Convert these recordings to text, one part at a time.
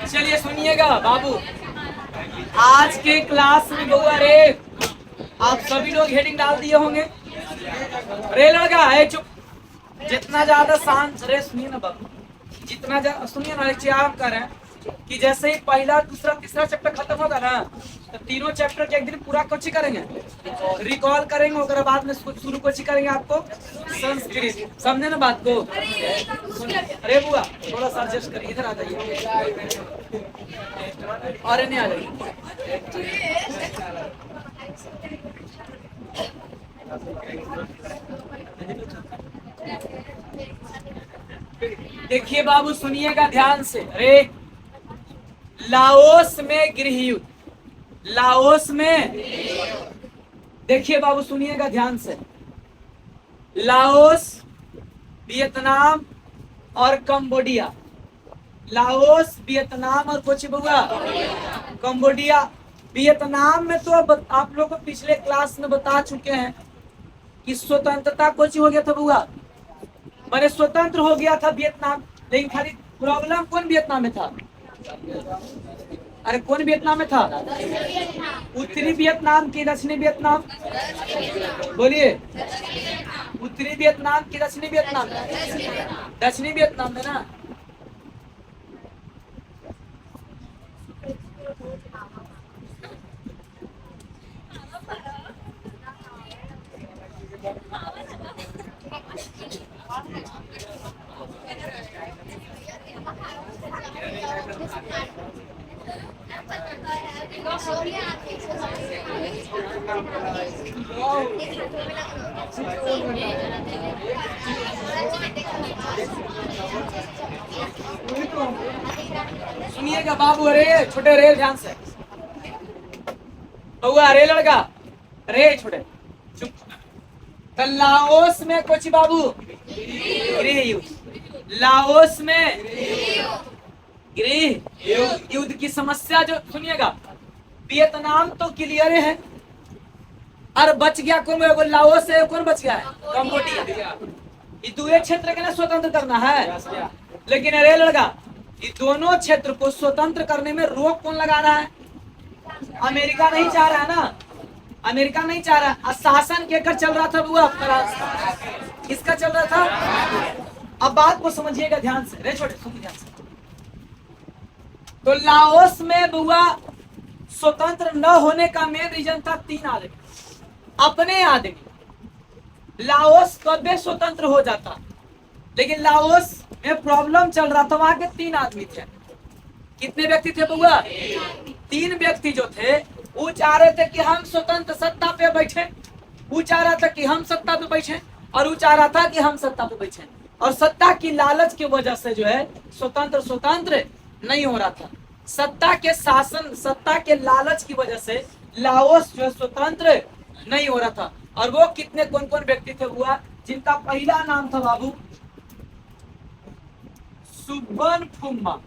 चलिए सुनिएगा बाबू, आज के क्लास में बउआ रे आप सभी लोग हेडिंग डाल दिए होंगे। रे लड़का है चुप, जितना ज्यादा शांत रे सुनिए ना बाबू, जितना ज्यादा सुनिए ना, एक आप करें कि जैसे ही पहला दूसरा तीसरा चैप्टर खत्म होगा ना, तो तीनों चैप्टर के एक दिन पूरा कोची करेंगे, रिकॉल करेंगे, और बाद में शुरू कोची करेंगे आपको संस्कृत। समझे ना बात को? अरे बुआ थोड़ा सा एडजस्ट करिए, इधर आ जाइए और नहीं आ जाइए। देखिए बाबू सुनिएगा ध्यान से। अरे लाओस में गृह युद्ध, लाओस में, देखिए बाबू सुनिएगा ध्यान से। लाओस, वियतनाम और कंबोडिया, लाओस, वियतनाम और कुछ बउआ कंबोडिया। वियतनाम में तो आप लोग को पिछले क्लास में बता चुके हैं कि स्वतंत्रता कुछ हो गया था बउआ, मैंने स्वतंत्र हो गया था वियतनाम। लेकिन खाली प्रॉब्लम कौन वियतनाम में था? अरे कौन वियतनाम में था? उत्तरी वियतनाम की दक्षिणी वियतनाम? बोलिए, उत्तरी वियतनाम की दक्षिणी वियतनाम? दक्षिणी वियतनाम में ना। सुनिएगा बाबू, अरे छोटे रे ध्यान से बउआ, अरे लड़का रे छोटे चुप। तो लाओस में कुछ बाबू गृह युद्ध, लाओस में गृह युद्ध की समस्या जो सुनिएगा। वियतनाम तो क्लियर है, और बच गया कौन? लाओस है, कौन बच गया है? कंबोडिया। ये दूसरे क्षेत्र के ना स्वतंत्र करना है, लेकिन अरे लड़का ये दोनों क्षेत्र को स्वतंत्र करने में रोक कौन लगा रहा है? अमेरिका नहीं चाह रहा है ना, अमेरिका नहीं चाह रहा। शासन केकर चल रहा था बुआ? किसका चल रहा था? अब बात को समझिएगा ध्यान से, रे छोटे सुनिए ध्यान से। तो लाओस में बुआ स्वतंत्र न होने का मेन रीजन था तीन आदमी, अपने आदमी। लाओस कभी स्वतंत्र हो जाता, लेकिन लाओस में प्रॉब्लम चल रहा था, वहां के तीन आदमी थे। कितने व्यक्ति थे बुआ? तीन व्यक्ति जो थे वो चाह रहे थे कि हम स्वतंत्र सत्ता पे बैठे, वो चाह रहा था कि हम सत्ता पे बैठे, और वो चाह रहा था कि हम सत्ता पे बैठे। और सत्ता की लालच की वजह से जो है स्वतंत्र नहीं हो रहा था। सत्ता के शासन, सत्ता के लालच की वजह से लाओस जो है स्वतंत्र नहीं हो रहा था। और वो कितने कौन कौन व्यक्ति थे बुआ? जिनका पहला नाम था बाबू सुबनफुम्मा,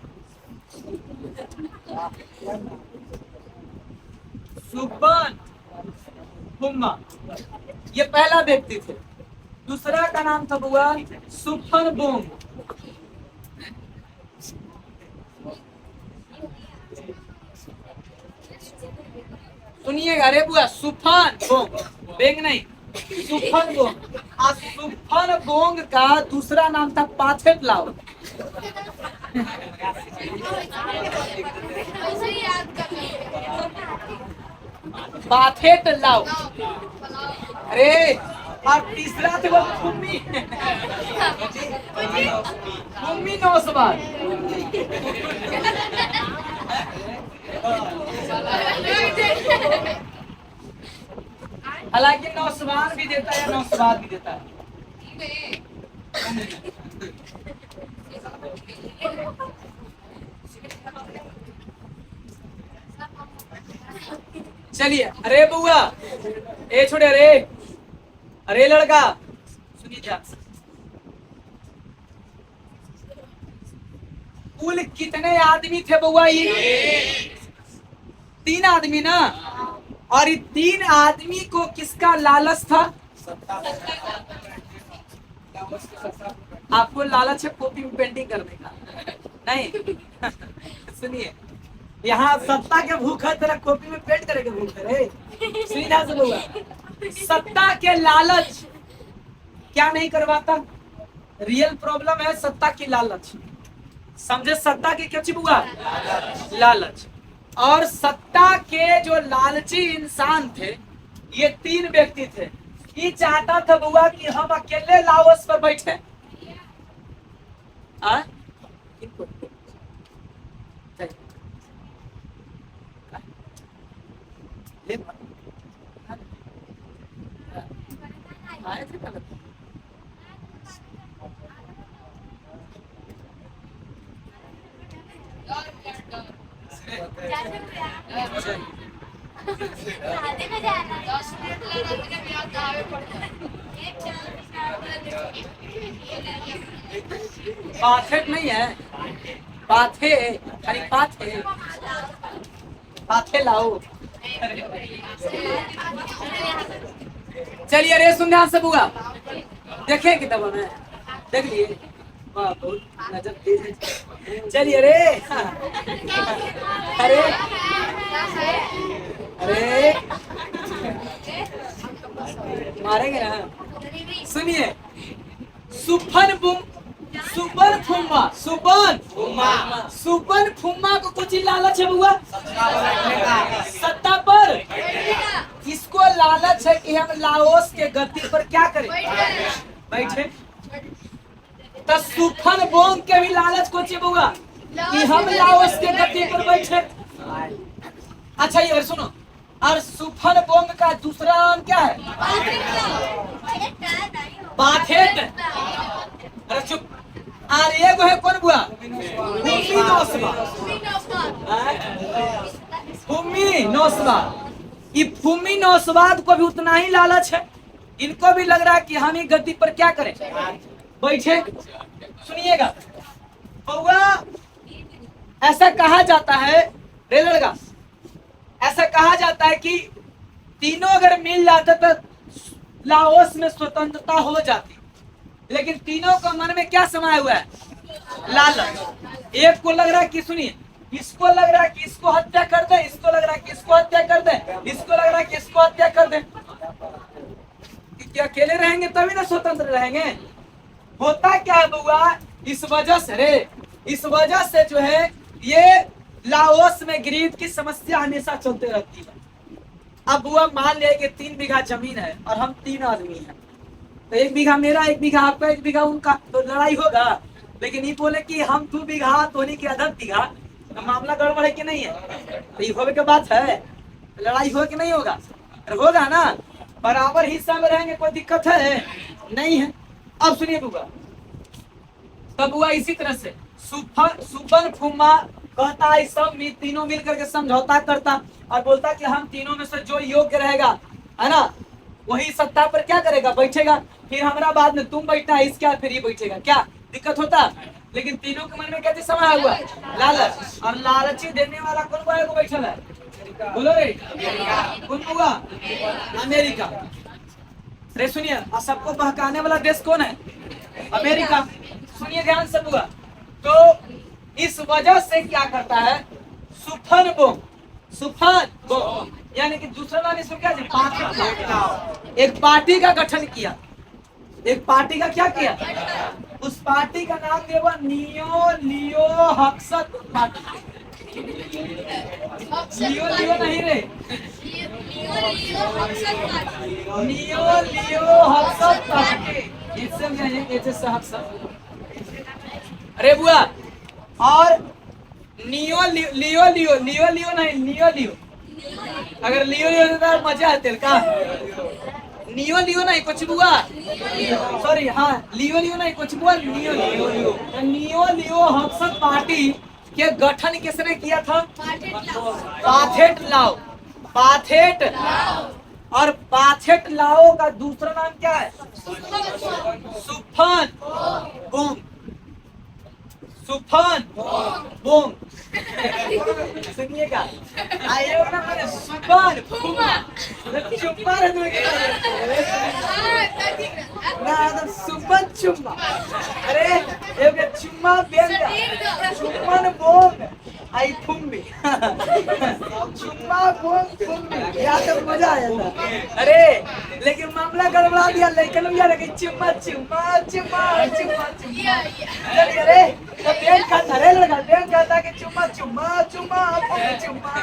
सुबनफुम्मा, ये पहला व्यक्ति थे। दूसरा का नाम था बुआ सुफनबोंग, सुनिएगा रे बुआ, सुफनबोंग, बेंग नहीं, सुफनबोंग। और सुफनबोंग का दूसरा नाम था पाथेट लाओ। पाथेट लाओ। अरे और तीसरा थे वो फुम्मी, फुम्मी नौसवार। हालांकि नौसवार भी देता है, नौसवार भी देता है। चलिए, अरे बुआ ए छोड़े, अरे लड़का सुनिए ध्यान से। कुल कितने आदमी थे बुआ? ये तीन आदमी ना। और ये तीन आदमी को किसका लालच था? आपको लालच है कॉपी में पेंटिंग करने का? नहीं। सुनिए, यहाँ सत्ता के भूख है, तेरा कॉपी में पेंट करे के भूख है रे। सीधा से बोला, सत्ता के लालच क्या नहीं करवाता? रियल प्रॉब्लम है सत्ता की लालच। समझे? सत्ता की क्या चीज हुआ? लालच। और सत्ता के जो लालची इंसान थे, ये 3 व्यक्ति थे। ये चाहता था बुआ कि हम अकेले लाओस पर बैठे। आ? पाथेट नहीं है, पाथे, खाली पाथे, पाथे लाओ। चलिए रे, सुन ध्यान से बुआ, देखे किताबों में, देख लिए। वाह, बहुत नजर तेज है। चलिए रे। अरे अरे मारेंगे ना। सुनिए, सुफन सुपन फुम्मा, सुपन फुम्मा को कुछ ही लालच है बुआ, सत्ता पर। इसको लालच है कि हम लाओस के गद्दी पर क्या करें? बैठे। तो सुफन बोंग के भी लालच को बुआ कि हम लाओस के गद्दी पर बैठे। अच्छा ये सुनो, और सुफन बोंग का दूसरा नाम क्या है? पाथेट। अरे चुप। और एगो है कौन बुआ? फुम्मी नौसबा। ये फुम्मी नौसबाद को भी उतना ही लालच है। इनको भी लग रहा है कि हम ही गद्दी पर क्या करें? बैठे। सुनिएगा बउआ, ऐसा कहा जाता है रे लड़का, ऐसा कहा जाता है कि तीनों अगर मिल जाते तो लाओस में स्वतंत्रता हो जाती। लेकिन तीनों का मन में क्या समाया हुआ है? लालच। एक को लग रहा है कि सुनिए, इसको लग रहा है कि इसको हत्या कर दे, इसको लग रहा है कि इसको हत्या कर दे, इसको लग रहा है कि इसको हत्या कर दे। क्या अकेले रहेंगे तभी ना स्वतंत्र रहेंगे? होता क्या है बुआ, इस वजह से रे, इस वजह से जो है ये लाओस में गरीब की समस्या हमेशा चलते रहती है। अब बुआ मान लिया कि 3 बीघा जमीन है और हम 3 आदमी हैं, तो 1 बीघा मेरा, 1 बीघा आपका, 1 बीघा उनका, तो लड़ाई होगा। लेकिन ये बोले कि हम 2 बीघा धोनी की 1/2 बीघा, तो मामला गड़बड़ है कि नहीं है? तो ये होने के बात है, लड़ाई हो कि नहीं होगा? होगा ना, बराबर हिस्सा में रहेंगे, कोई दिक्कत है नहीं है। अब सुनिए बुआ, तब हुआ इसी तरह से सुपन फुम्मा कहता है सब तीनों मिल करके समझौता करता और बोलता कि हम तीनों में से जो योग्य रहेगा, है ना, वही सत्ता पर क्या करेगा? बैठेगा। फिर हमारा बाद में तुम बैठना है, इसके बाद फिर ये बैठेगा। क्या दिक्कत होता? लेकिन तीनों के मन में क्या चीज समाया हुआ? लालच। और लालची देने वाला कौन बुआ को बैठा है? बोलो रे, कौन बुआ? अमेरिका। अरे सुनिए, सबको बहकाने वाला देश कौन है? अमेरिका। सुनिए ध्यान से बुआ, तो इस वजह से क्या करता है? सुफन बोम, यानी कि दूसरा नाम इसको क्या? एक पार्टी का गठन किया। एक पार्टी का क्या किया? उस पार्टी का नाम दिया नियो लियो हक्सत पार्टी। लियो लियो नहीं रे, नियो लियो हक्सत पार्टी। इससे हक्सत। अरे बुआ, और नियो लियो लियो लियो लियो नहीं, नियो लियो। अगर लियो लियो तो मजा आते का। नियो लियो नहीं कुछ बुआ, सॉरी, हाँ लियो लियो नहीं कुछ बुआ, नियो लियो। नियो लियो हक्सत पार्टी के गठन किसने किया था? पाथेट लाओ। पाथेट और पाथेट लाओ का दूसरा नाम क्या है? सुफन बोम। सुफन बोम। सुनिएगा, आइए ना, मैंने सुफन चुप्पा ना तो सुमन चुम्मा अरे एक चुम्मा बेंगा चुम्मन बोंग आई फुम्मी चुम्मा बोंग फुम्मी या तो मजा आया था अरे लेकिन मामला गड़बड़ा दिया लेकिन भैया लगे चुम्मा चुम्मा चुम्मा चुम्मा चुम्मा चलिए अरे तो बेंग खाता रे लगा बेंग खाता कि चुम्मा चुम्मा चुम्मा चुम्मा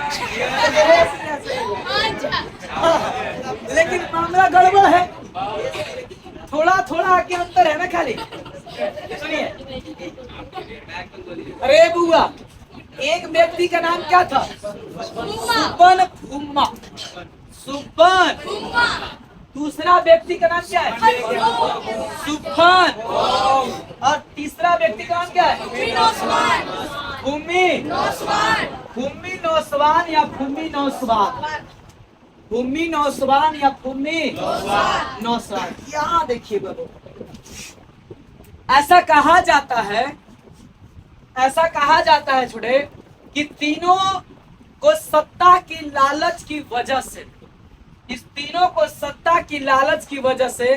लेकिन मामला गड़बड़ है थोड़ा थोड़ा के अंतर है ना खाली सुनिए अरे बुआ एक व्यक्ति का नाम क्या था सुबन फुम्मा सुबन दूसरा व्यक्ति का नाम क्या है सुफन और तीसरा व्यक्ति का नाम क्या है फुम्मी फुम्मी नौसवान या फुम्मी नौसवान फुम्मी नौसवान या फुम्मी नौसवान यहाँ देखिए बाबू ऐसा कहा जाता है छोटे कि तीनों को सत्ता की लालच की वजह से इस तीनों को सत्ता की लालच की वजह से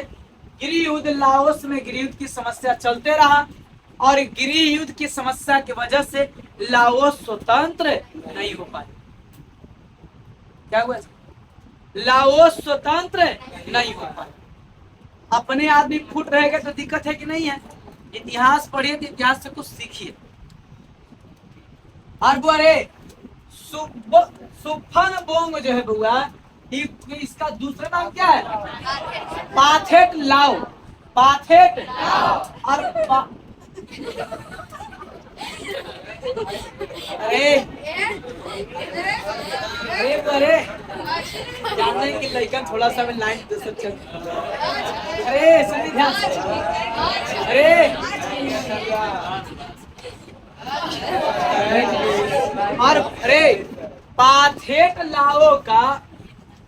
गृह युद्ध लाओस में गृह युद्ध की समस्या चलते रहा और गृह युद्ध की समस्या की वजह से लाओस स्वतंत्र नहीं हो पाए क्या हुआ लाओस स्वतंत्र नहीं हो पाए अपने आदमी फूट रहेगा तो दिक्कत है कि नहीं है इतिहास पढ़िए तो इतिहास से कुछ सीखिए और बोरे सुफन बोंग जो है बुआ इसका दूसरा नाम क्या है पाथेट लाओ पाथेट और अरे अरे अरे जानते हैं कि लड़का थोड़ा सा में लाइन दे सकते अरे सुनिए ध्यान से और अरे पाथेट लाओ का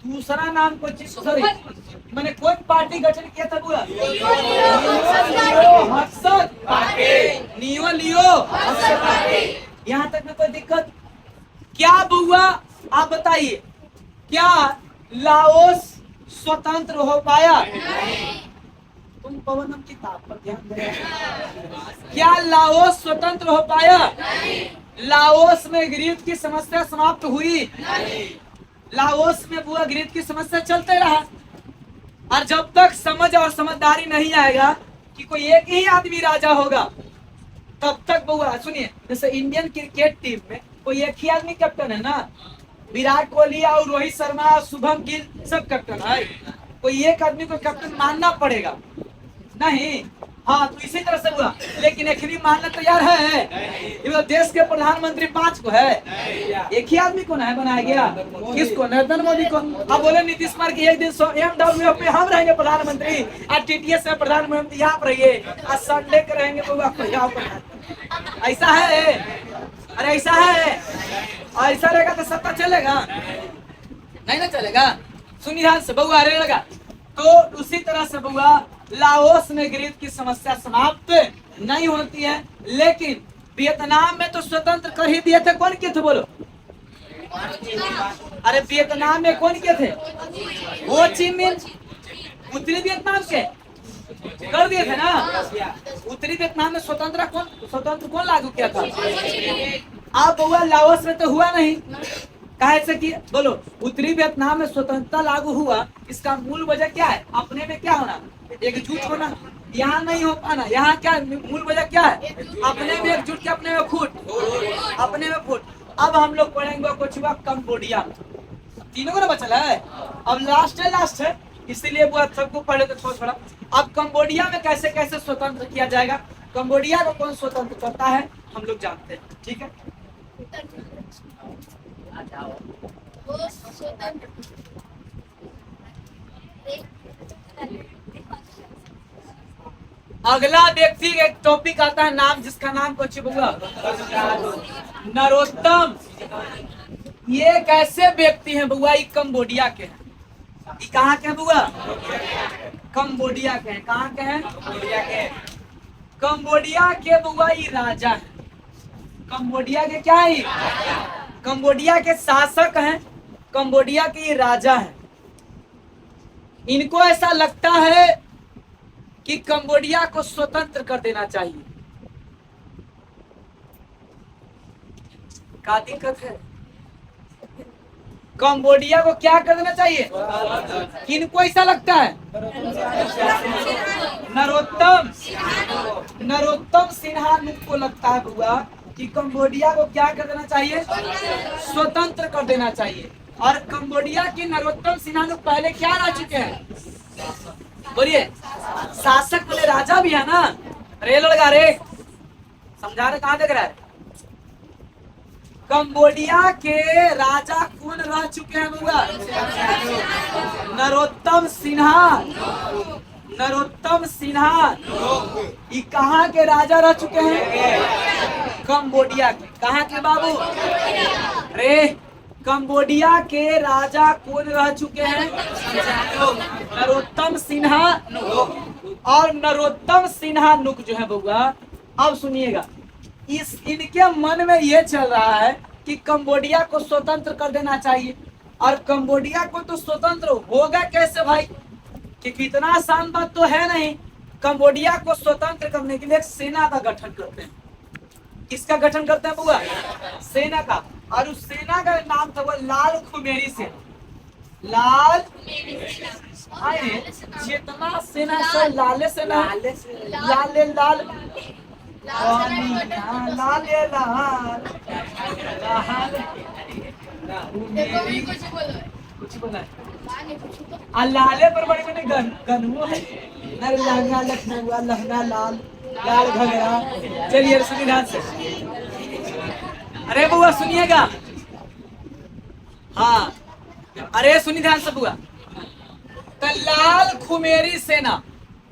दूसरा नाम को सॉरी मैंने कोई पार्टी गठन किया था बुआ नियो लियो यहाँ तक में कोई दिक्कत क्या बुआ आप बताइए क्या लाओस स्वतंत्र हो पाया तुम पवनम किताब पर ध्यान दे क्या लाओस स्वतंत्र हो पाया लाओस में गृह की समस्या समाप्त हुई लाओस में बुआ गृह की समस्या चलते रहा और जब तक समझ और समझदारी नहीं आएगा कि कोई एक ही आदमी राजा होगा तब तक बुआ सुनिए जैसे इंडियन क्रिकेट टीम में कोई एक ही आदमी कैप्टन है ना विराट कोहली और रोहित शर्मा शुभम गिल सब कैप्टन है कोई एक आदमी को कैप्टन मानना पड़ेगा नहीं हाँ तो इसी तरह से हुआ लेकिन एक ही मानना तैयार है देश के प्रधानमंत्री 5 को है एक ही आदमी को ना बनाया गया किसको नरेंद्र मोदी को अब बोले नीतीश कुमार की एक दिन MW पे हम रहेंगे प्रधानमंत्री और TTS में प्रधानमंत्री यहाँ पर रहिए और संडे के रहेंगे तो यहाँ पर ऐसा है अरे ऐसा है और ऐसा रहेगा तो सत्ता चलेगा नहीं ना चलेगा सुनिए ध्यान से बउआ रहेगा तो उसी तरह से बउआ लाओस में गृह की समस्या समाप्त नहीं होती है लेकिन वियतनाम में तो स्वतंत्र कर ही दिए थे कौन किए थे बोलो अरे वियतनाम में कौन किए थे हो ची मिन उत्तरी वियतनाम के कर दिए थे ना उत्तरी वियतनाम में स्वतंत्र कौन लागू किया था अब बउआ लाओस में तो हुआ नहीं कैसे कि बोलो उत्तरी वियतनाम में स्वतंत्रता लागू हुआ इसका मूल वजह क्या है अपने में क्या होना एकजुट होना यहाँ नहीं हो पाना यहाँ क्या मूल वजह क्या है अपने में एकजुट के अपने में फूट अब हम लोग पढ़ेंगे कुछ हुआ कंबोडिया तीनों को ना बचल है अब लास्ट है इसीलिए वो सबको पढ़े तो थोड़ा अब कंबोडिया में कैसे कैसे स्वतंत्र किया जाएगा कंबोडिया को कौन स्वतंत्र करता है हम लोग जानते हैं ठीक है अगला व्यक्ति एक टॉपिक आता है नाम जिसका नाम कुछ बुआ नरोत्तम ये कैसे व्यक्ति हैं बुआ ये कंबोडिया के हैं ये कहाँ के हैं बुआ कंबोडिया के हैं कहाँ के हैं कंबोडिया के बुआ ये राजा है कंबोडिया के क्या है कंबोडिया के शासक हैं कंबोडिया के ये राजा हैं इनको ऐसा लगता है कि कंबोडिया को स्वतंत्र कर देना चाहिए। क्या दिक्कत है? कंबोडिया को क्या कर देना चाहिए? किनको ऐसा लगता है? नरोत्तम सिन्हा को लगता है बुआ कि कंबोडिया को क्या कर देना चाहिए? स्वतंत्र कर देना चाहिए। और कंबोडिया की नरोत्तम सिन्हा पहले क्या रह चुके हैं? बोलिए। शासक वाले राजा भी है ना। रे लड़का रे, समझा रहे? कहाँ देख रहा है? कंबोडिया के राजा कौन रह चुके हैं बुआ? नरोत्तम सिन्हा। ये कहाँ के राजा रह चुके हैं? कंबोडिया के। कहाँ के बाबू? रे, कंबोडिया के राजा कौन रह चुके हैं? नरोत्तम सिन्हा। और नरोत्तम सिन्हा जो है बउआ, अब सुनिएगा, इनके मन में ये चल रहा है कि कंबोडिया को स्वतंत्र कर देना चाहिए। और कंबोडिया को तो स्वतंत्र होगा कैसे भाई? कि इतना आसान बात तो है नहीं। कंबोडिया को स्वतंत्र करने के लिए एक सेना का गठन करते हैं। किसका गठन करते हैं बुआ? सेना का। और उस सेना का नाम था वो लाल खुमेरी सेना। लाल जितना सेना से लाले सेना, लाले लाल कुछ बोला लाले पर बड़े बड़े गनवो है। लहंगा लखनऊ, लहंगा लाल, लाल घगरा। चलिए सुनिए ध्यान से। अरे बुआ सुनिएगा। हाँ, अरे सुनिए ध्यान से बुआ। तो लाल खुमेरी सेना,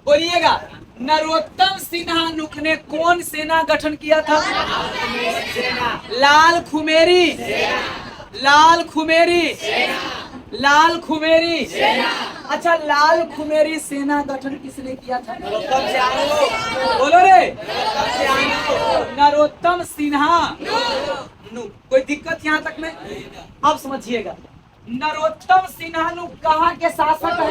बोलिएगा। नरोत्तम सिन्हा ने कौन सेना गठन किया था? लाल खुमेरी। अच्छा, लाल खुमेरी सेना गठन किसने किया था? बोलो रे। नरोत्तम सिन्हा। कोई दिक्कत यहाँ तक में? अब समझिएगा, नरोत्तम सिन्हा कहाँ के शासक है?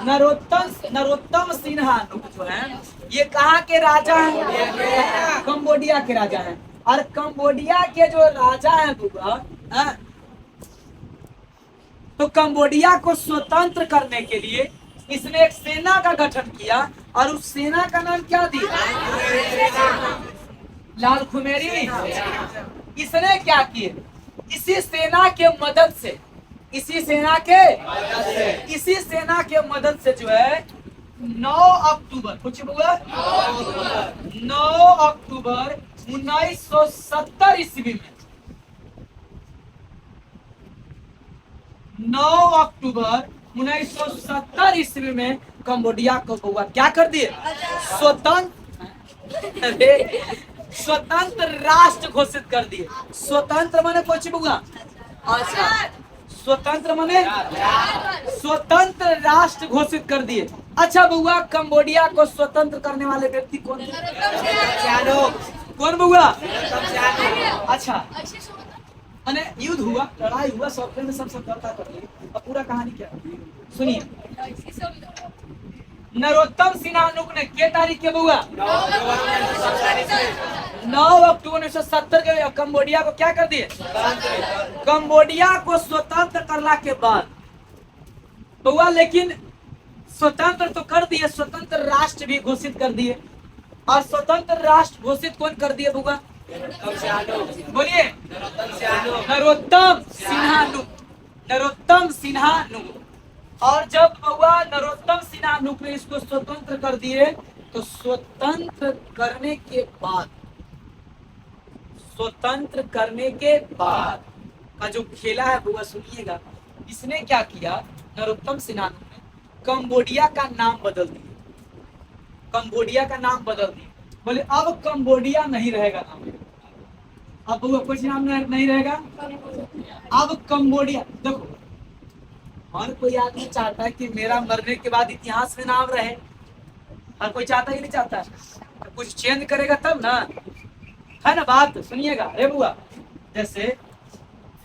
नरोत्तम सिन्हा जो है ये कहाँ के राजा हैं? कंबोडिया के राजा हैं। और कंबोडिया के जो राजा हैं बुआ, तो कंबोडिया को स्वतंत्र करने के लिए इसने एक सेना का गठन किया। और उस सेना का नाम क्या दिया? लाल खुमेरी। इसने क्या किए? इसी सेना के मदद से, इसी सेना के मदद से जो है 9 अक्टूबर, कुछ हुआ 9 अक्टूबर 1970 ईस्वी में, 9 अक्टूबर 1970 ईस्वी में कंबोडिया को हुआ क्या कर दिए? स्वतंत्र राष्ट्र घोषित कर दिए। स्वतंत्र माने कुछ बुआ? अच्छा, स्वतंत्र माने स्वतंत्र राष्ट्र घोषित कर दिए। अच्छा बुआ, कंबोडिया को स्वतंत्र करने वाले व्यक्ति कौन थे? कौन बुआ? अच्छा, अने युद्ध हुआ, लड़ाई हुआ, सॉफ्टवेयर में सब समझौता कर लिए। अब पूरा कहानी क्या सुनिए। नरोत्तम सिन्हा ने के तारीख के बुआ 9 अक्टूबर 1970 के कंबोडिया को क्या कर दिए? कंबोडिया को स्वतंत्र करने के बाद बुआ, लेकिन स्वतंत्र तो कर दिए, स्वतंत्र राष्ट्र भी घोषित कर दिए। और स्वतंत्र राष्ट्र घोषित कौन कर दिए बुआ? बोलिए। नरोत्तम सिन्हा। और जब बुआ नरोत्तम सिन्हा ने इसको स्वतंत्र कर दिए, तो स्वतंत्र करने के बाद का जो खेला है बुआ सुनिएगा। इसने क्या किया? नरोत्तम सिन्हा ने कंबोडिया का नाम बदल दिया। बोले अब कंबोडिया नहीं रहेगा नाम। अब बुआ कुछ नाम नहीं रहेगा। अब कंबोडिया, देखो हर कोई आदमी चाहता है कि मेरा मरने के बाद इतिहास में नाम रहे। हर कोई चाहता ही नहीं चाहता, तो कुछ चेंज करेगा तब ना, है ना बात? सुनिएगा रे बुआ, जैसे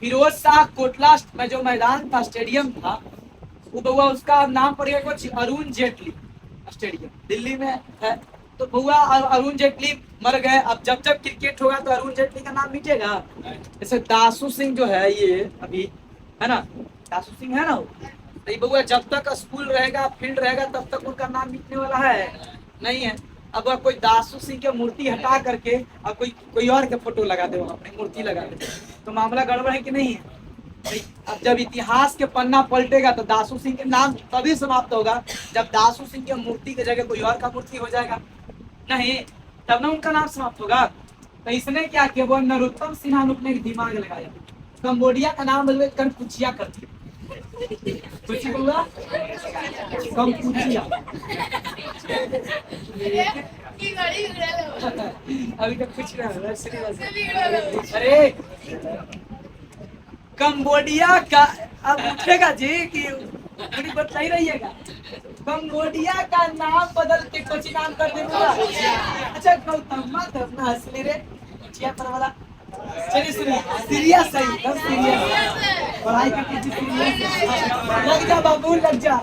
फिरोज शाह कोटला में जो मैदान था, स्टेडियम था, वो बुआ उसका नाम पड़ेगा कुछ अरुण जेटली। स्टेडियम दिल्ली में है। तो बुआ अरुण जेटली मर गए, अब जब जब क्रिकेट होगा तो अरुण जेटली का नाम मिटेगा। जैसे दासू सिंह जो है ये अभी है ना, दासू सिंह है ना, तो ये बुआ जब तक स्कूल रहेगा फील्ड रहेगा तब तक उनका नाम मिटने वाला है नहीं है। अब कोई दासू सिंह की मूर्ति हटा करके अब कोई और के फोटो लगा दे, अपनी मूर्ति लगा दे, तो मामला गड़बड़ है कि नहीं है? अब जब इतिहास के पन्ना पलटेगा तो दासू सिंह के नाम तभी समाप्त होगा जब दासू सिंह की मूर्ति की जगह कोई और का मूर्ति हो जाएगा, नहीं तब ना उनका नाम समाप्त होगा। तो इसने क्या किया, वो नरोत्तम सिन्हा ने दिमाग लगाया, कंबोडिया का नाम बदल कनपुचिया कर दिया। कुछ बोला कनपुचिया। अभी तक कुछ नहीं। अरे कंबोडिया का अब पूछेगा जी कि बताई रहिएगा, कंबोडिया का नाम बदल के कुछ नाम कर देगा। अच्छा गौतम मत अपना असली रे चिया पर वाला। चलिए सुनिए, सीरियस है एकदम सीरियस, पढ़ाई करके सीरियस लग जा बाबू, लग जा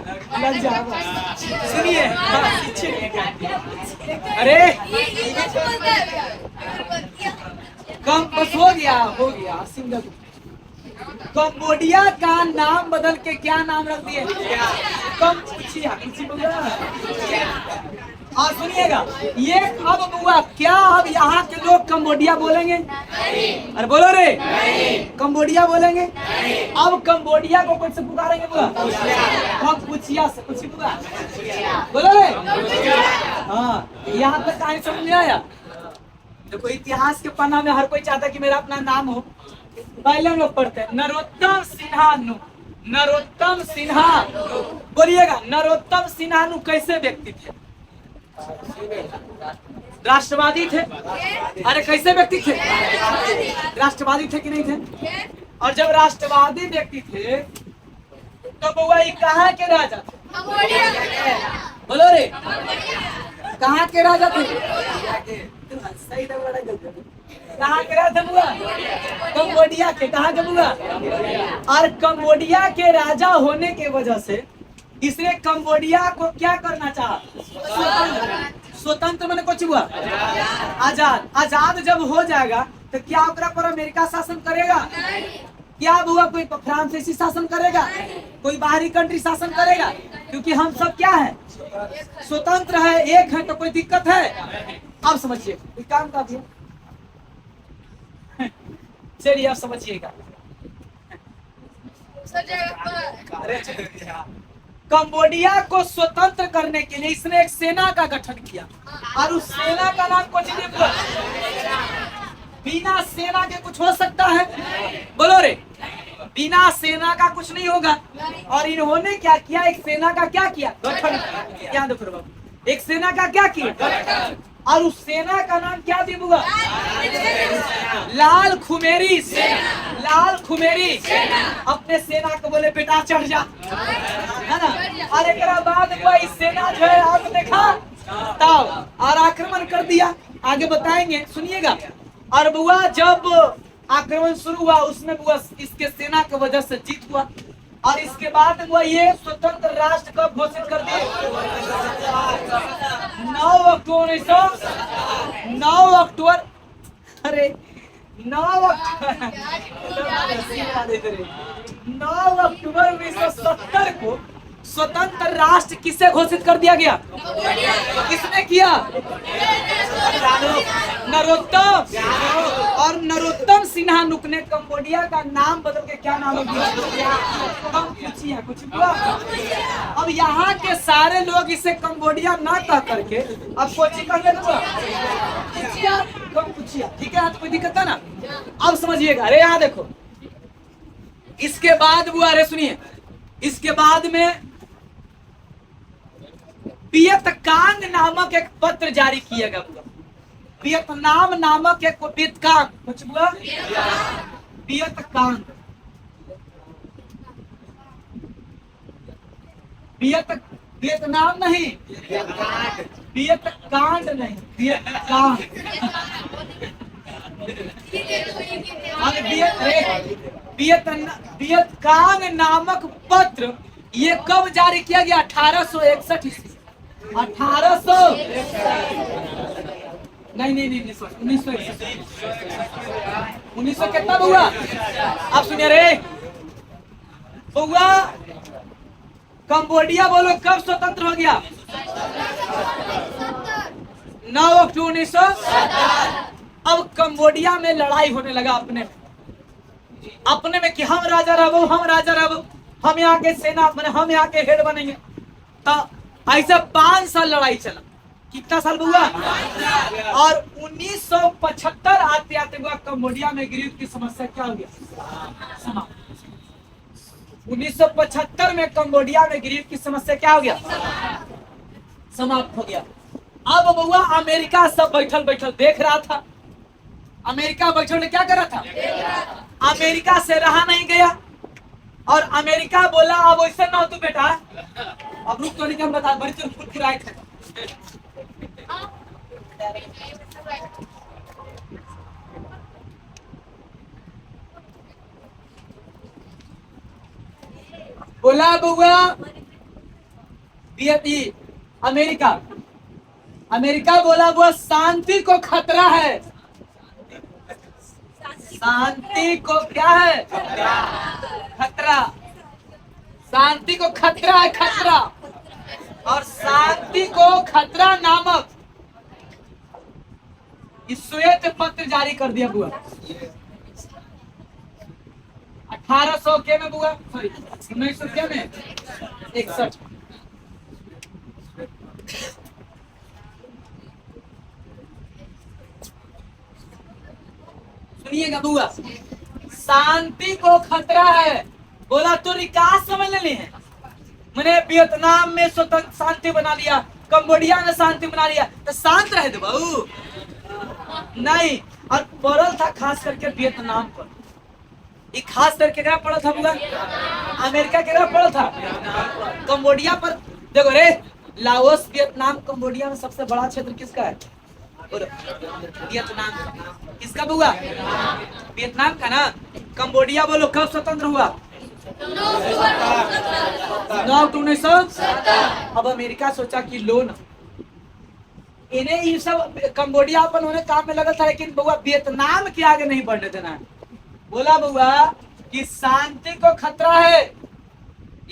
सुनिए। अरे कम बस हो गया सिंगल। कंबोडिया का नाम बदल के क्या नाम रख दिए, कंपुचिया। और सुनिएगा ये अब बुआ क्या अब यहाँ के लोग कंबोडिया बोलेंगे? अरे बोलो रे, कंबोडिया बोलेंगे। अब कंबोडिया को कौन से पुकारेंगे बुआ? कंपुचिया से। कुछ बुआ बोलो रे। हाँ यहाँ तक कहानी समझ में आया? देखो इतिहास के पन्ना में हर कोई चाहता कि मेरा अपना नाम हो। पहले हम लोग पढ़ते हैं नरोत्तम सिन्हा नु। नरोत्तम सिन्हा बोलिएगा, नरोत्तम सिन्हा नु कैसे व्यक्ति थे? राष्ट्रवादी थे। अरे कैसे व्यक्ति थे? राष्ट्रवादी थे कि नहीं थे? और जब राष्ट्रवादी व्यक्ति थे तो बुआ ये कहाँ के राजा थे? बोलो रे, कहाँ के राजा थे? कहाँ के राजा बुआ? कंबोडिया के। कहाँ के बुआ? और कंबोडिया के राजा होने के वजह से इसने कंबोडिया को क्या करना चाहा? स्वतंत्र मैंने कुछ हुआ आजाद। आजाद जब हो जाएगा तो क्या ओकरा पर अमेरिका शासन करेगा? क्या हुआ कोई फ्रांसीसी शासन करेगा? कोई बाहरी कंट्री शासन करेगा? क्योंकि हम सब क्या है, स्वतंत्र है, एक है, तो कोई दिक्कत है? अब समझिए काम का भी। चलिए अब समझिएगा। कंबोडिया को स्वतंत्र करने के लिए इसने एक सेना का गठन किया और उस सेना का नाम कुछ नहीं बोला। बिना सेना के कुछ हो सकता है? बोलो रे, बिना सेना का कुछ नहीं होगा। और इन्होंने क्या किया, एक सेना का क्या किया, गठन। क्या देखो बाबू, एक सेना का क्या किया, और उस सेना का नाम क्या दी बुआ? लाल खुमेरी सेना। लाल खुमेरी अपने सेना को बोले बेटा चढ़ जा, है ना। और एक बाद बुआ इस सेना जो है आपने देखा तब और आक्रमण कर दिया। आगे बताएंगे, सुनिएगा। और बुआ जब आक्रमण शुरू हुआ उसमें बुआ इसके सेना की वजह से जीत हुआ। और इसके बाद वो ये स्वतंत्र राष्ट्र कब घोषित कर दिए? 9 अक्टूबर 9 अक्टूबर। अरे 9 अक्टूबर 1970 को स्वतंत्र राष्ट्र किसे घोषित कर दिया गया? किसने किया? नरोत्तम। और नरोत्तम सिन्हा नुक ने कंबोडिया का नाम बदल के क्या नाम दिया? कंपुचिया। कुछ हुआ? अब यहाँ के सारे लोग इसे कंबोडिया ना कह करके अब कोची कहेंगे कंपुचिया। ठीक है, कोई दिक्कत है ना? अब समझिएगा। अरे यहाँ देखो, इसके बाद वो, अरे सुनिए, इसके बाद में वियतकांग नामक एक पत्र जारी किया गया। वियतनाम नामक एक वियतकांग, कुछ हुआ? वियतकांग, वियतनाम नहीं, वियतकांड नहीं, वियतकांग। वियतकांग नामक पत्र ये कब जारी किया गया? 1861 ईस्वी। 1800 नहीं नहीं नहीं 1900 कितना बउआ? आप सुनिए रे बउआ, कंबोडिया बोलो कब स्वतंत्र हो गया? 9 अक्टूबर 1900। अब कंबोडिया में लड़ाई होने लगा अपने में कि हम राजा रहबो, हम राजा रहबो, हम यहाँ के सेना बने, हम यहाँ के हेड बनेंगे। तो ऐसा 5 साल लड़ाई चला। कितना साल हुआ? और 1975 आते आते हुआ कंबोडिया में गरीब की समस्या क्या हो गया? समाप्त। 1975 में कंबोडिया में गरीब की समस्या क्या हो गया? समाप्त हो गया। अब बउआ अमेरिका सब बैठल बैठल देख रहा था। अमेरिका बैठल क्या कर रहा था? अमेरिका से रहा नहीं गया और अमेरिका बोला अब वैसे ना हो तू बेटा, अब रुक तो नहीं, बता बड़ी तो फुरफुराए थे। बोला बउआ अमेरिका बोला वो शांति को खतरा है। शांति को क्या है? खतरा। शांति को खतरा है, खतरा। और शांति को खतरा नामक श्वेत पत्र जारी कर दिया बुआ 1800 के में बुआ, सॉरी 1900 के में 61। सुनिएगा बुआ, शांति को खतरा है बोला तो विकास समझ लेनी है। मैंने वियतनाम में स्वतंत्र शांति बना लिया, कंबोडिया में शांति बना लिया, तो शांत रहे बहू नहीं। और पड़ल था खास करके वियतनाम पर। ये खास करके क्या पड़ा था बुआ? अमेरिका के क्या पड़ा था? कंबोडिया पर। देखो रे, लाओस वियतनाम कंबोडिया में सबसे बड़ा क्षेत्र किसका है? वियतनाम का। किसका बुआ? वियतनाम का ना। कंबोडिया बोलो कब स्वतंत्र हुआ? 9 अक्टूबर 1970। अब अमेरिका सोचा कि लोन इन्हें ये सब कंबोडिया अपन होने काम में लगा था, लेकिन बुआ वियतनाम के आगे नहीं बढ़ने देना। बोला बुआ कि शांति को खतरा है,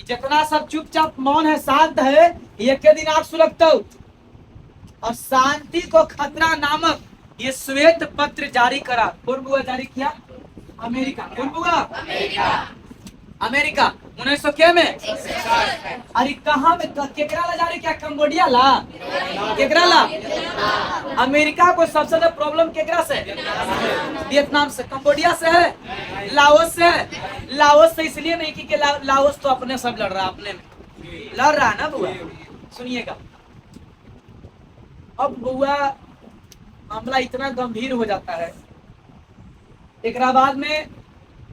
जितना सब चुपचाप मौन है, शांत है, एक के दिन आग सुलगता। और शांति को खतरा नामक ये श्वेत पत्र जारी करा। कौन बुआ जारी किया? अमेरिका। कौन बुआ? अमेरिका 1900 के में। अरे कहाँ में केकरा ला जारी किया? कंबोडिया ला। केकरा ला? अमेरिका को सबसे ज्यादा प्रॉब्लम केकरा से? वियतनाम से। कंबोडिया से है, लाओस से है। लाओस से इसलिए नहीं कि लाओस तो अपने सब लड़ रहा, अपने में लड़ रहा है ना बुआ। सुनिएगा, अब बुआ मामला इतना गंभीर हो जाता है। एक बाद में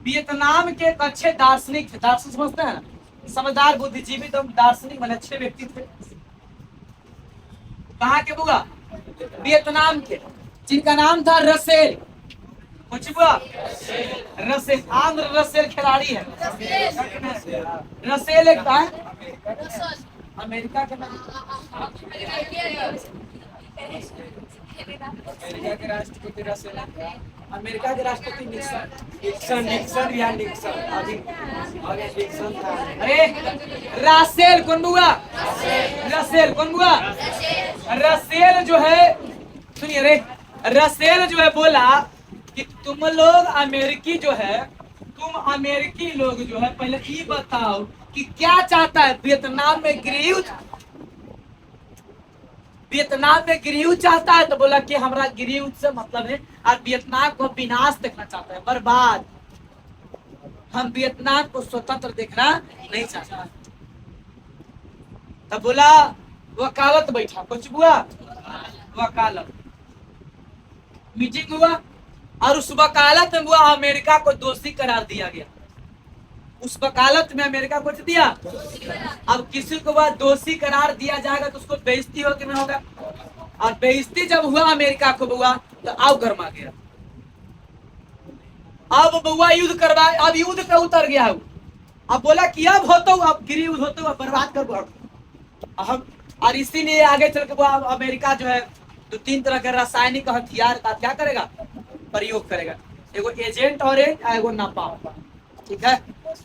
वियतनाम के एक अच्छे दार्शनिक थे, दार्शनिक समझते हैं, समझदार बुद्धिजीवी, तो दार्शनिक मैंने अच्छे व्यक्ति थे। कहाँ के बुआ? वियतनाम के, जिनका नाम था रसेल। कुछ बुआ? रसेल, आंध्र रसेल खिलाड़ी है। रसेल एक था अमेरिका के नाम। अमेरिका के राष्ट्रपति रसेल, अमेरिका के राष्ट्रपति निक्सन या निक्सन था। अरे रासेल कौन बुआ? रसेल कौन बुआ? रसेल जो है, सुनिए रे, रसेल जो है बोला कि तुम लोग अमेरिकी जो है, तुम अमेरिकी लोग जो है, पहले ये बताओ कि क्या चाहता है वियतनाम में गृहयुद्ध? वियतनाम में गृहयुद्ध चाहता है। तो बोला कि हमारा गृहयुद्ध से मतलब है और वियतनाम को विनाश देखना चाहता है, बर्बाद। हम वियतनाम को स्वतंत्र देखना नहीं चाहता। तब बोला वकालत बैठा। कुछ हुआ? वकालत मीटिंग हुआ और उस वकालत में हुआ अमेरिका को दोषी करार दिया गया। उस वकालत में अमेरिका को दिया। अब किसी को वह दोषी करार दिया जाएगा तो उसको बेइज्जती हो कि नहीं होगा? और बेइज्जती जब हुआ अमेरिका को बुआ, तो आओ गरमा गया। अब बुआ युद्ध करवाए, अब युद्ध पे उतर गया। अब बोला कि अब होता हूँ, अब गिरी युद्ध होता हूँ, बर्बाद कर। हम और इसीलिए आगे चल के वो अमेरिका जो है 2-3 तरह के रासायनिक हथियार का क्या करेगा, प्रयोग करेगा। एगो एजेंट ऑरेंज, एगो नापाम। ठीक है,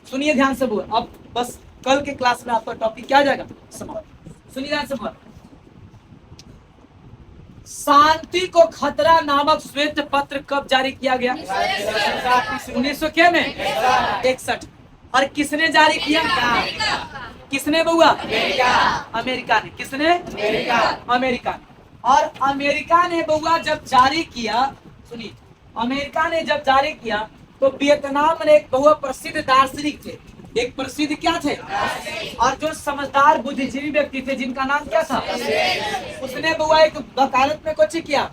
सुनिए ध्यान से बोल। अब बस कल के क्लास में आपका टॉपिक क्या आ जाएगा, समाप्त। सुनिए ध्यान से बोल। शांति को खतरा नामक श्वेत पत्र कब जारी किया गया? 1900 में 61। और किसने जारी किया? किसने बउआ? अमेरिका ने। किसने? अमेरिका ने। और अमेरिका ने बउआ जब जारी किया, सुनिए, अमेरिका ने जब जारी किया तो वियतनाम में एक बउआ प्रसिद्ध दार्शनिक थे, एक प्रसिद्ध क्या थे, और जो समझदार बुद्धिजीवी व्यक्ति थे जिनका नाम क्या था, उसने बउआ एक वकालत में कुछ किया,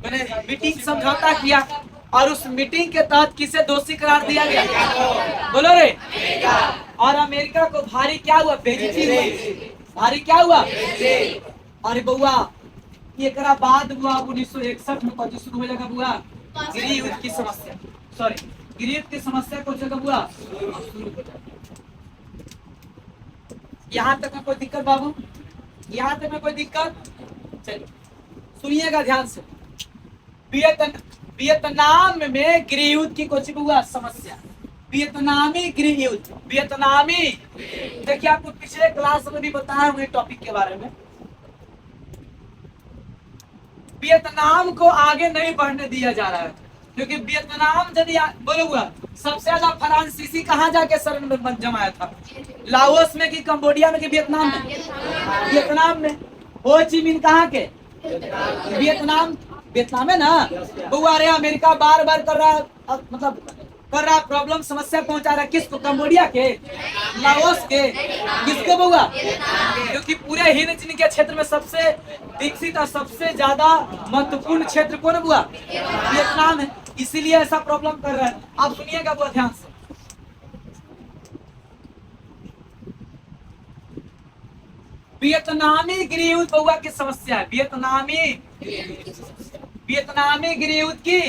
मैंने मीटिंग समझौता किया, और उस मीटिंग के तहत किसे दोषी करार दिया गया? बोलो रे। और अमेरिका को भारी क्या हुआ? बेइज्जती हुई। भारी क्या हुआ? अरे बउआ एक बाद हुआ 1961 में कौन शुरू हो जाएगा बुआ? गृहयुद्ध की समस्या, सॉरी गृहयुद्ध की समस्या कौन सा हुआ? यहाँ तक में कोई दिक्कत बाबू? यहाँ तक में कोई दिक्कत? चलिए सुनिएगा ध्यान से। वियतनाम में गृहयुद्ध की कुछ हुआ समस्या, वियतनामी गृहयुद्ध, वियतनामी। देखिए आपको पिछले क्लास में भी बताया हुए टॉपिक के बारे में। वियतनाम को आगे नहीं बढ़ने दिया जा रहा है, क्योंकि वियतनाम यदि बोलो हुआ सबसे ज्यादा फ्रांसीसी कहाँ जाके शरण में जमाया था? लाओस में कि कंबोडिया में कि वियतनाम में? वियतनाम में। हो ची मिन कहाँ के? वियतनाम। वियतनाम है ना बउआ। अरे अमेरिका बार बार कर रहा, मतलब कर रहा प्रॉब्लम, समस्या पहुंचा रहा है किसको? कंबोडिया के, लाओस के, किसके बउआ? क्योंकि पूरे हिंद चीन के क्षेत्र में सबसे विकसित और सबसे ज्यादा महत्वपूर्ण क्षेत्र कौन बुआ? वियतनाम है, इसीलिए ऐसा प्रॉब्लम कर रहा है। आप सुनिएगा बुआ ध्यान से। वियतनामी गृहयुद्ध बउआ की समस्या है, वियतनामी गृहयुद्ध की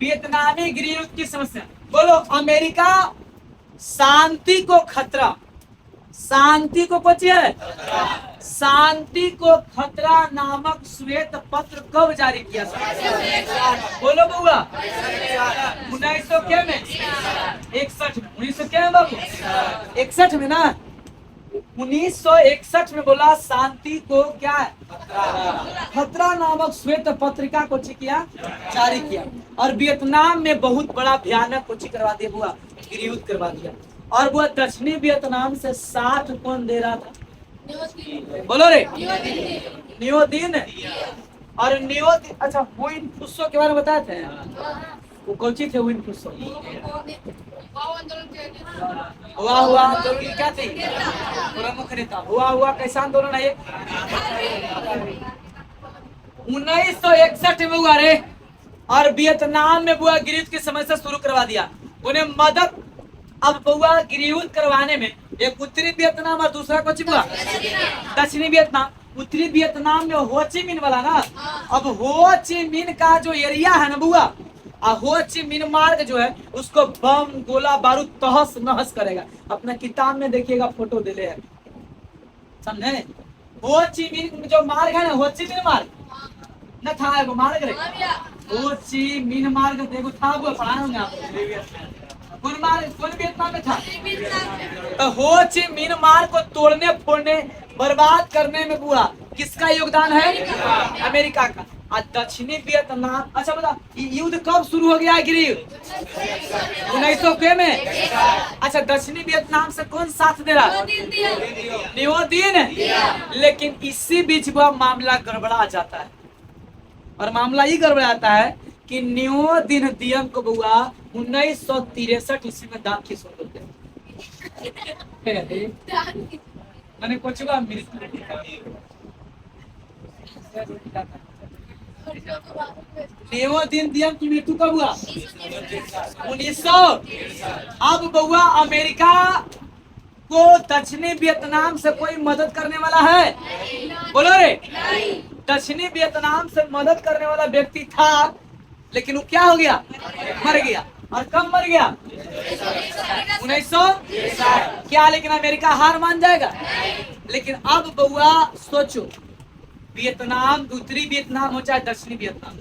वियतनामी गृहयुद्ध की समस्या। बोलो अमेरिका शांति को खतरा, शांति को कुछ है, शांति को खतरा नामक श्वेत पत्र कब जारी किया था? बोलो बउआ 1900 के में 61 में। 1900 के में बाबू? 61 में ना, 1961 में बोला शांति को क्या है, खतरा नामक श्वेत पत्रिका को किया, जारी किया। और वियतनाम में बहुत बड़ा भयानक कुछ करवा दिया बुआ, गृहयुद्ध करवा दिया। और वो दक्षिणी वियतनाम से साथ कौन दे रहा था? बोलो रे, नियोदीन। और नियोदीन, अच्छा हुइन फुस्सो के बारे में बताए थे, वो कौन सी थे हुइन फुस्सो? हुआ आंदोलन क्या थी? प्रमुख नेता। हुआ कैसा आंदोलन है ये? 1961 में हुआ रे। और वियतनाम में बुआ गृहयुद्ध की समस्या शुरू करवा दिया, उन्हें मदद। अब बुआ गृहयुद्ध करवाने में एक उत्तरी वियतनाम और दूसरा कुछ बुआ दक्षिणी वियतनाम। उत्तरी वियतनाम में हो ची मिन वाला ना, अब हो ची मिन का जो एरिया है ना बुआ, हो ची मिन मार्ग जो है उसको बम गोला बारूद तहस नहस करेगा। अपना किताब में देखिएगा, फोटो दिले है, समझे? हो ची मिन जो मार्ग है ना, हो ची मिन मार्ग न था वो मार्ग रे, हो ची मिन मार्ग देखो था वो पढ़ा होंगे आप। कौन मार्ग, कौन वियतनाम में था? तो हो ची मिन मार्ग को तोड़ने फोड़ने बर्बाद करने में बुआ किसका योगदान है? अमेरिका का। और दक्षिणी वियतनाम, अच्छा बता युद्ध कब शुरू हो गया? गृहयुद्ध 1900 के में। अच्छा दक्षिणी वियतनाम से कौन साथ दे रहा? नियोदीन। लेकिन इसी बीच वह मामला गड़बड़ा जाता है, और मामला ही गड़बड़ाता है कि नियोदीन दियम को बुआ 1963 ईस्वी में दांत खिसक देते हैं। मैंने कुछ नियोदीन दियम की मृत्यु कब हुआ? 1900। अब बउआ अमेरिका को दक्षिणी वियतनाम से कोई मदद करने वाला है? बोलो रे। दक्षिणी वियतनाम से मदद करने वाला व्यक्ति था, लेकिन वो क्या हो गया? मर गया। और कब मर गया? 1900। क्या लेकिन अमेरिका हार मान जाएगा? लेकिन अब बउआ सोचो, वियतनाम, उत्तरी वियतनाम हो चाहे दक्षिणी वियतनाम,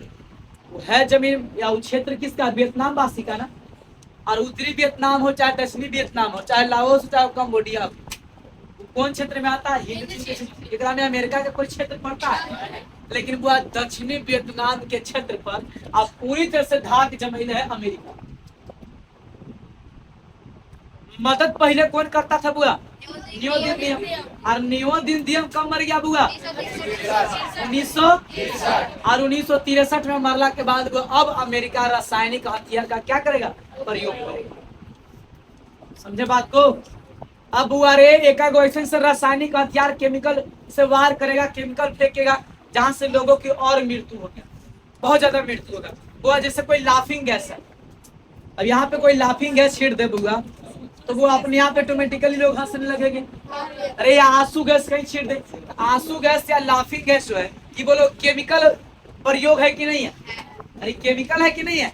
वो है जमीन या वो क्षेत्र किसका? वियतनाम वासी का ना। और उत्तरी वियतनाम हो चाहे दक्षिणी वियतनाम हो, चाहे लाओस हो चाहे कंबोडिया हो, वो कौन क्षेत्र में आता है? एकरा में अमेरिका का कोई क्षेत्र पड़ता है? लेकिन वो दक्षिणी वियतनाम के क्षेत्र पर अब पूरी तरह से धाक जमीन है अमेरिका। मदद पहले कौन करता था बुआ? नियो दिन दियम। और नियो दिन दियम कब मर गया बुआ? 1900। और 1963 में मरला के बाद वो अब अमेरिका रासायनिक हथियार का क्या करेगा? प्रयोग करेगा। समझे बात को? अब बुआ रे एक ऐसे रासायनिक हथियार केमिकल से वार करेगा, केमिकल फेंकेगा जहां से लोगों की और मृत्यु होगी, बहुत ज्यादा मृत्यु होगा। बुआ जैसे कोई लाफिंग गैस है, अब यहाँ पे कोई लाफिंग गैस छीट दे बुआ तो वो अपने आप ऑटोमेटिकली लोग हंसने लगेंगे। अरे या आंसू गैस कहीं छीट दे, आंसू गैस या लाफिंग गैस जो है ये बोलो केमिकल प्रयोग है कि नहीं है? अरे केमिकल है कि नहीं है?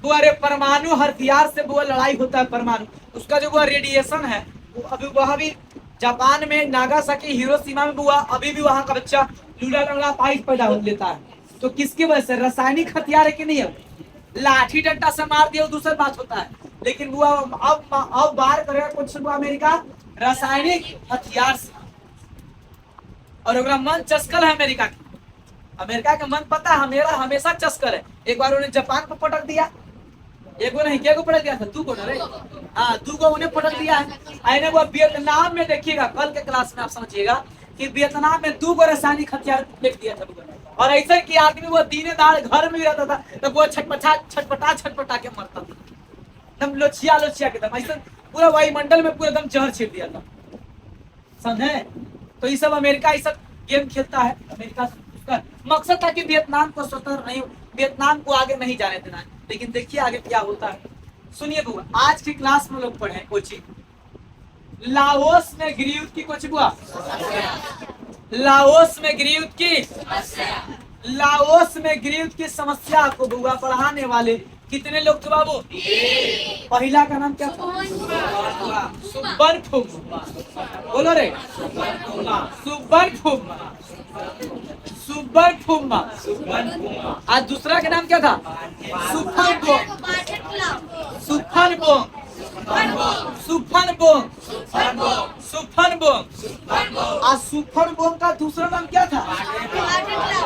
वो अरे परमाणु हथियार से वो लड़ाई होता है, परमाणु उसका जो वो रेडिएशन है वो अभी वहां भी जापान में नागासाकी हिरोशिमा में बुआ अभी भी वहां का बच्चा लूला लंगड़ा पाइप पैदा हो लेता है। तो किसकी वजह से? रासायनिक हथियार है कि नहीं है? लाठी डंडा से मार दिया दूसरा बात होता है, लेकिन वो अब बाहर करेगा कुछ अमेरिका रासायनिक हथियार से। और अगर मन चस्कल है अमेरिका का मन पता है मेरा हमेशा चस्कर है। एक बार उन्हें जापान को पटक दिया, एक को नहीं, क्या को पटक दिया था? तू को ना रे, हाँ तू को उन्हें पटक दिया है। आईने वो वियतनाम में देखिएगा, कल के क्लास में आप समझिएगा कि वियतनाम में 2 रासायनिक हथियार फेंक दिया था। और ऐसा कि आदमी वो दीने दाड़ घर में भी रहता था तो वो छटपटा के मरता था, एकदम लोचिया के दम, ऐसा पूरा वायुमंडल में पूरा एकदम जहर छीट दिया था। समझे? तो ये सब अमेरिका ये सब गेम खेलता है। अमेरिका उसका मकसद था कि वियतनाम को स्वतंत्र नहीं, वियतनाम को आगे नहीं जाने देना है। लेकिन देखिए आगे क्या होता है, सुनिए बुआ। आज की क्लास में लोग पढ़े कोचिंग, लाओस में गृहयुद्ध की कोचिंग बुआ, लाओस में गृहयुद्ध की, लाओस में गृहयुद्ध की समस्या को बुआ पढ़ाने वाले कितने लोग थे बाबू? पहला का नाम क्या था? सुबर्णफुंग। बोलो रे, सुबर्णफुंग। आज दूसरा का नाम क्या था? सुफनबोंग का दूसरा नाम क्या था?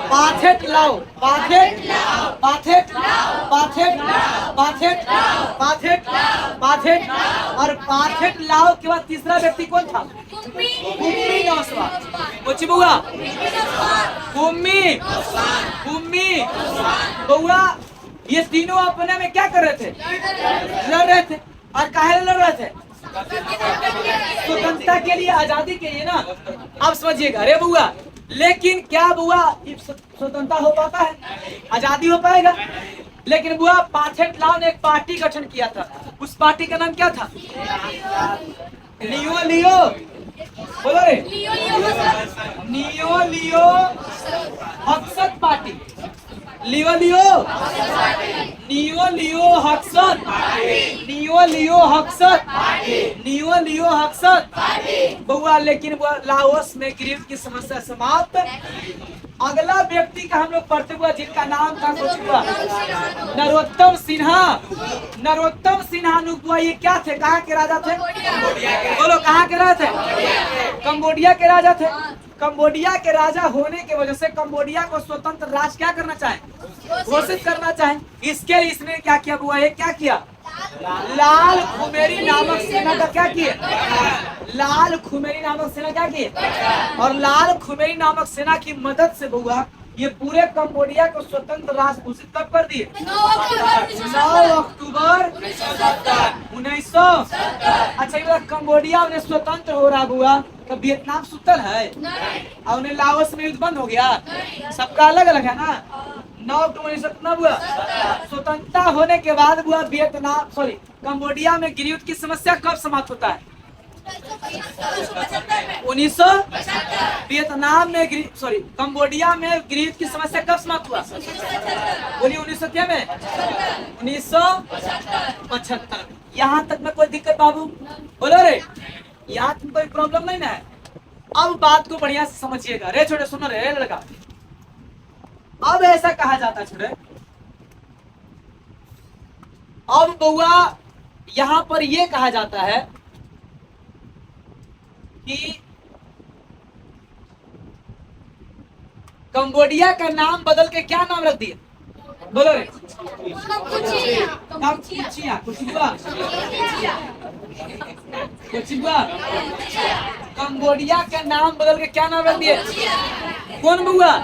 पाथेट लाओ। और पाथेट लाओ के बाद तीसरा व्यक्ति कौन था? बउआ ये तीनों अपने में क्या कर रहे थे? लड़ रहे थे। और काहे लड़ रहे थे? स्वतंत्रता के लिए, आजादी के लिए ना। अब समझिएगा अरे बुआ, लेकिन क्या बुआ स्वतंत्रता हो पाता है? आजादी हो पाएगा? लेकिन बुआ पाथेट लाओ ने एक पार्टी गठन किया था, उस पार्टी का नाम क्या था? लियो बोलो रे, लियो हक्सत पार्टी। नियो हक्सत बउआ। लेकिन वो लाओस में गृहयुद्ध की समस्या समाप्त। अगला व्यक्ति का हम लोग पढ़ते हुआ जिनका नाम था कुछ हुआ नरोत्तम सिन्हा नुपुआ। ये क्या थे? कहाँ के राजा थे? बोलो कहाँ के राजा थे? कंबोडिया के राजा थे। कंबोडिया के राजा होने की वजह से कंबोडिया को स्वतंत्र राज्य क्या करना चाहे? घोषित करना चाहे। इसके लिए इसने क्या किया बुआ? ये क्या किया? लाल खुमेरी नामक सेना का क्या किए? लाल खुमेरी नामक सेना क्या किए? और लाल खुमेरी नामक सेना की मदद से बुआ ये पूरे कंबोडिया को स्वतंत्र राष्ट्र घोषित कब कर दिए? 9 अक्टूबर 1970। अच्छा ये कंबोडिया में स्वतंत्र हो रहा बुआ तो वियतनाम सुतल है और उन्हें लाओस में युद्ध बंद हो गया? सबका अलग अलग है ना। 9 अक्टूबर 1970 बुआ स्वतंत्रता होने के बाद बुआ कंबोडिया में गृहयुद्ध की समस्या कब समाप्त होता है? 1975। वियतनाम में कंबोडिया में गृहयुद्ध की समस्या कब समाप्त हुआ? बोलिए 1900 क्या में 1975। यहाँ तक में कोई दिक्कत बाबू? बोलो रे, यहाँ तक कोई प्रॉब्लम नहीं ना है? अब बात को बढ़िया से समझिएगा रे छोटे, सुनो रे लड़का। अब ऐसा कहा जाता है छोटे, अब बउआ यहां पर यह कहा जाता है कि कंबोडिया का नाम बदल के क्या नाम रख दिया? बोलो रे। कंबोडिया का नाम बदल के क्या नाम रख दिए? कौन बउआ?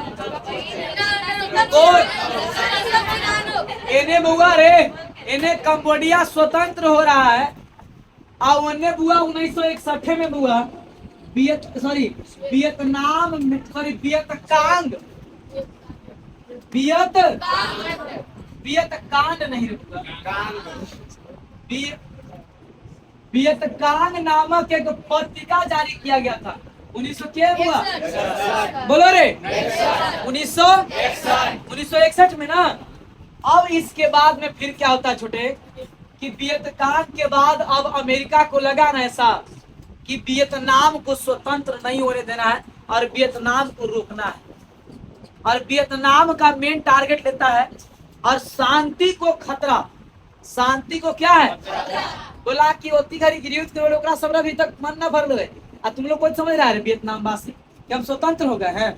इन्हें बउआ रे, इन्हें कंबोडिया स्वतंत्र हो रहा है और उन्हें बुआ 1961 में बुआ वियतकांग नहीं वियतकांग नामक एक पत्रिका जारी किया गया था 1900 क्या हुआ? बोलो रे 1961 में ना। अब इसके बाद में फिर क्या होता है छोटे कि वियतकांग के बाद अब अमेरिका को लगा ना ऐसा कि वियतनाम को स्वतंत्र नहीं होने देना है और वियतनाम को रोकना है, और वियतनाम का मेन टारगेट लेता है और शांति को खतरा, शांति को क्या है बोला कि ओती घड़ी गृहयुद्ध के ओकरा सब अभी तक मन न भर ले। तुम लोग कोई समझ रहा है वियतनाम वासी कि हम स्वतंत्र हो गए हैं,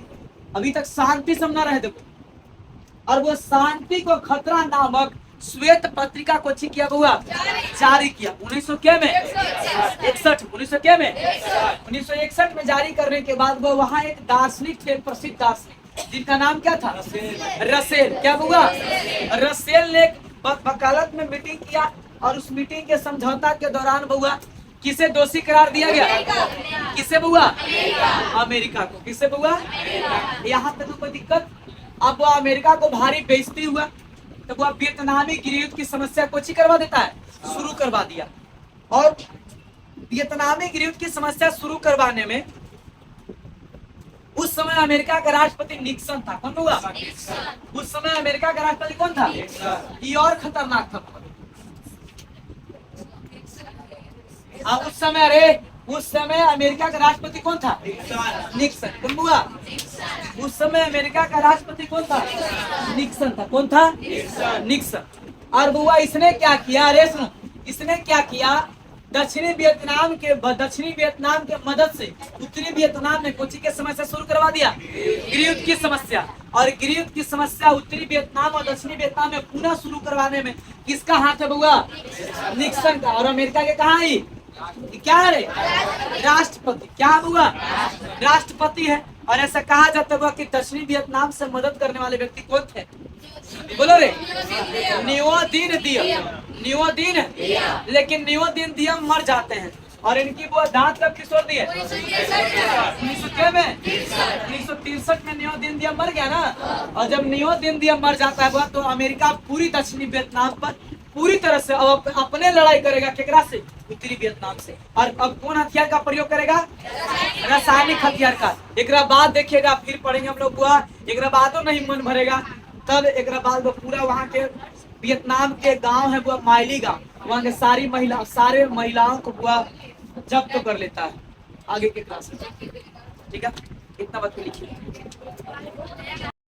अभी तक शांति सब न रहे देखो। और वो शांति को खतरा नामक श्वेत पत्रिका को किया हुआ जारी किया 1900 क्या में 61 1961 में जारी करने के बाद वो वहाँ एक दार्शनिक थे, प्रसिद्ध दार्शनिक जिनका नाम क्या था? रसेल। क्या हुआ? रसेल ने वकालत में मीटिंग किया और उस मीटिंग के समझौता के दौरान बुआ किसे दोषी करार दिया गया? किसे बुआ? अमेरिका को। किसे बुआ? यहाँ तक कोई दिक्कत? अब वो अमेरिका को भारी बेइज्जती हुआ तो वो वियतनामी गृहयुद्ध की समस्या को करवा देता है, शुरू करवा दिया। और वियतनामी गृहयुद्ध की समस्या शुरू करवाने में उस समय अमेरिका का राष्ट्रपति निक्सन था। कौन हुआ? उस समय अमेरिका का राष्ट्रपति कौन था? ये और खतरनाक था। उस समय अमेरिका का राष्ट्रपति कौन था? निक्सन। कौन हुआ? उस समय अमेरिका का राष्ट्रपति कौन था? निक्सन था। कौन था? निक्सन। और बुआ इसने क्या किया? अरे सुनो, इसने क्या किया? दक्षिणी वियतनाम के मदद से उत्तरी वियतनाम में कोची की समस्या शुरू करवा दिया, गृहयुद्ध की समस्या। और गृहयुद्ध की समस्या उत्तरी वियतनाम और दक्षिणी वियतनाम में पुनः शुरू करवाने में किसका हाथ है बुआ? निक्सन का। और अमेरिका के कहा ही क्या है? राष्ट्रपति। क्या हुआ? राष्ट्रपति है। और ऐसा कहा जाता हुआ कि दक्षिणी वियतनाम से मदद करने वाले व्यक्ति कौन थे? बोलो रे। नियो दिन। लेकिन नियो दिन मर जाते हैं और इनकी वो दांत कब किशोर दिए? 1963 में नियो दिन मर गया ना। और जब नियो दिन मर जाता है तो अमेरिका पूरी दक्षिणी वियतनाम पर पूरी तरह से अब अपने लड़ाई करेगा। केकरा से? उत्तरी वियतनाम से। और अब कौन हथियार का प्रयोग करेगा? रासायनिक हथियार का। एक बाद देखिएगा, फिर पढ़ेंगे हम लोग बुआ, एक बादो नहीं मन भरेगा। तब एक बाद वो पूरा वहाँ के वियतनाम के गांव है बुआ, माइली गांव, वहाँ के सारे महिलाओं को बुआ जब्त कर लेता है आगे के क्लास में। ठीक है, इतना बात को लिखिए।